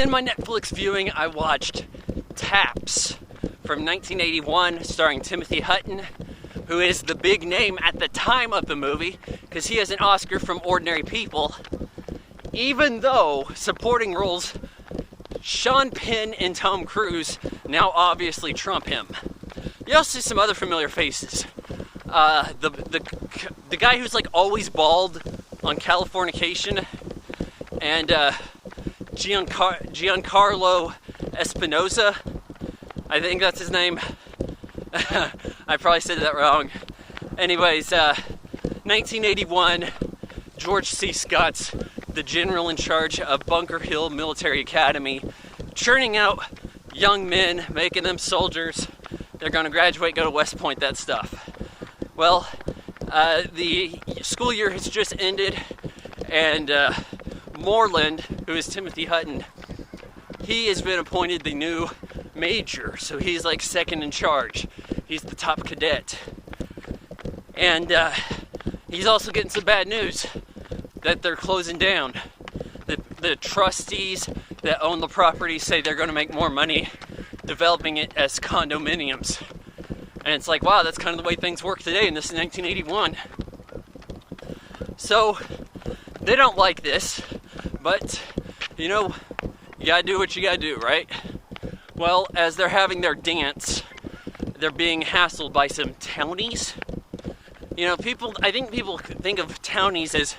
In my Netflix viewing, I watched Taps from 1981, starring Timothy Hutton, who is the big name at the time of the movie, because he has an Oscar from Ordinary People, even though supporting roles Sean Penn and Tom Cruise now obviously trump him. You also see some other familiar faces. The guy who's like always bald on Californication, and Giancarlo Espinosa, I think that's his name. I probably said that wrong. Anyways, 1981, George C. Scott's the general in charge of Bunker Hill Military Academy, churning out young men, making them soldiers. They're going to graduate, go to West Point, that stuff. Well, the school year has just ended, and Moreland, who is Timothy Hutton, he has been appointed the new major, so he's like second in charge. He's the top cadet. And he's also getting some bad news that they're closing down. The trustees that own the property say they're going to make more money developing it as condominiums. And it's like, wow, that's kind of the way things work today, and this is 1981. So, they don't like this, but, you know, you gotta do what you gotta do, right? Well, as they're having their dance, they're being hassled by some townies. You know, I think people think of townies as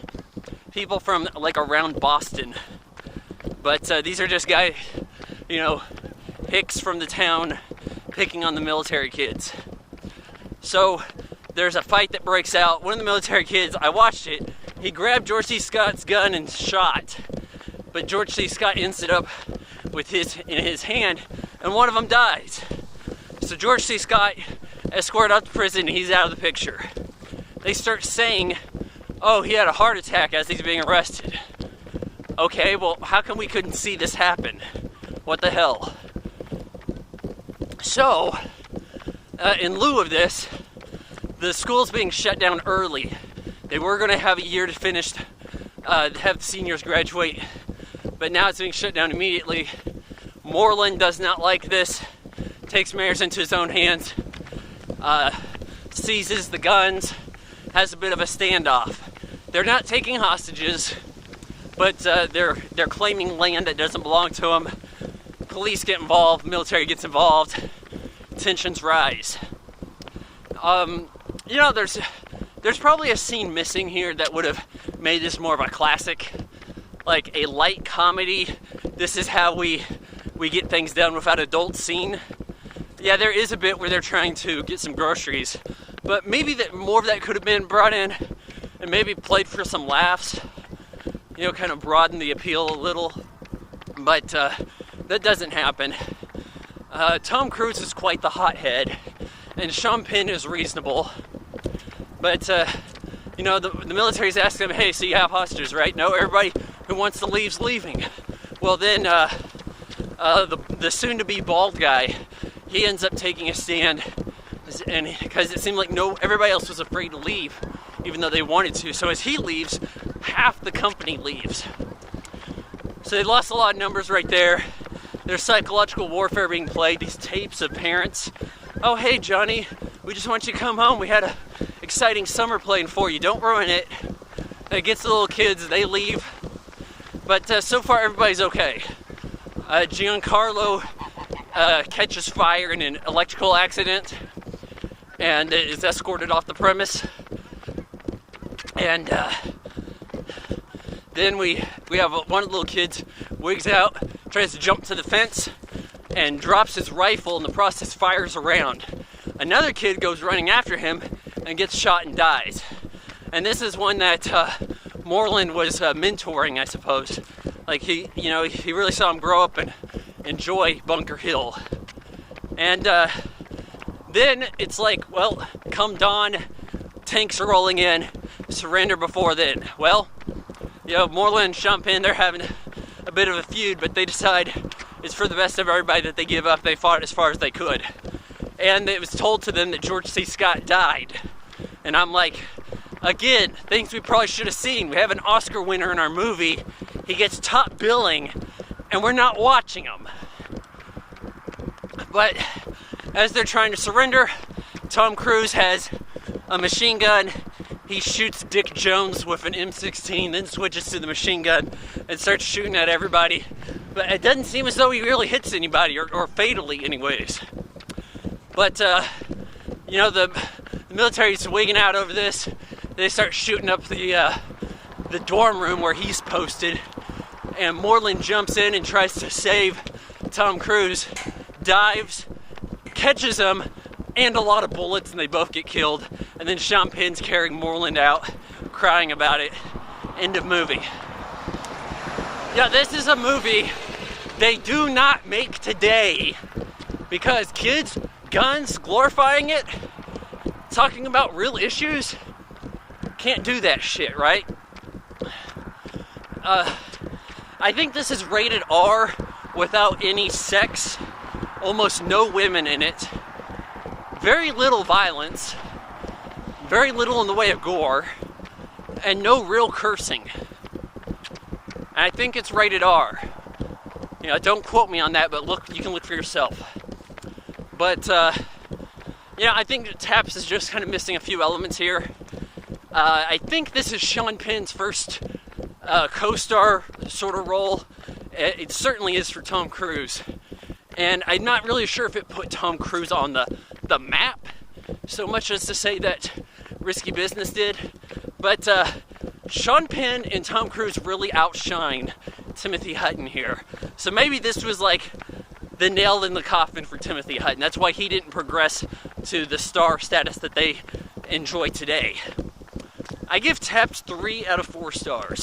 people from, like, around Boston. But these are just guys, you know, hicks from the town picking on the military kids. So, there's a fight that breaks out. One of the military kids, I watched it, he grabbed George C. Scott's gun and shot. But George C. Scott ends it up with in his hand, and one of them dies. So George C. Scott escorted out to prison, and he's out of the picture. They start saying, oh, he had a heart attack as he's being arrested. Okay, well, how come we couldn't see this happen? What the hell? So, in lieu of this, the school's being shut down early. They were going to have a year to finish, have the seniors graduate, but now it's being shut down immediately. Moreland does not like this, takes matters into his own hands, seizes the guns, has a bit of a standoff. They're not taking hostages, but they're claiming land that doesn't belong to them. Police get involved, military gets involved, tensions rise. You know, there's probably a scene missing here that would have made this more of a classic, like a light comedy. This is how we get things done without adult scene. Yeah, there is a bit where they're trying to get some groceries, but maybe that more of that could have been brought in and maybe played for some laughs. You know, kind of broaden the appeal a little, but that doesn't happen. Tom Cruise is quite the hothead, and Sean Penn is reasonable. But, you know, the military's asking them, hey, so you have hostages, right? No, everybody who wants to leave's leaving. Well, then, the soon-to-be bald guy, he ends up taking a stand, and because it seemed like everybody else was afraid to leave, even though they wanted to. So as he leaves, half the company leaves. So they lost a lot of numbers right there. There's psychological warfare being played, these tapes of parents. Oh, hey, Johnny, we just want you to come home. We had a exciting summer playing for you. Don't ruin it. It gets the little kids, they leave. But so far, everybody's okay. Giancarlo catches fire in an electrical accident and is escorted off the premise. And then we have one of the little kids wigs out, tries to jump to the fence, and drops his rifle, in the process fires around. Another kid goes running after him and gets shot and dies. And this is one that Moreland was mentoring, I suppose. Like he really saw him grow up and enjoy Bunker Hill. And then it's like, well, come dawn, tanks are rolling in, surrender before then. Well, you know, Moreland and Sean Penn, they're having a bit of a feud, but they decide it's for the best of everybody that they give up. They fought as far as they could. And it was told to them that George C. Scott died. And I'm like, again, things we probably should have seen. We have an Oscar winner in our movie. He gets top billing, and we're not watching them. But as they're trying to surrender, Tom Cruise has a machine gun. He shoots Dick Jones with an M16, then switches to the machine gun and starts shooting at everybody. But it doesn't seem as though he really hits anybody, or fatally anyways. But, you know, the military's wigging out over this. They start shooting up the dorm room where he's posted. And Moreland jumps in and tries to save Tom Cruise, dives, catches him, and a lot of bullets, and they both get killed. And then Sean Penn's carrying Moreland out, crying about it. End of movie. Yeah, this is a movie they do not make today, because kids, guns, glorifying it, talking about real issues, can't do that shit, right? I think this is rated R without any sex, almost no women in it, very little violence, very little in the way of gore, and no real cursing. And I think it's rated R. You know, don't quote me on that, but you can look for yourself. But, yeah, I think Taps is just kind of missing a few elements here. I think this is Sean Penn's first co-star sort of role. It certainly is for Tom Cruise. And I'm not really sure if it put Tom Cruise on the map so much as to say that Risky Business did. But Sean Penn and Tom Cruise really outshine Timothy Hutton here. So maybe this was like the nail in the coffin for Timothy Hutton. That's why he didn't progress to the star status that they enjoy today. I give Taps 3 out of 4 stars.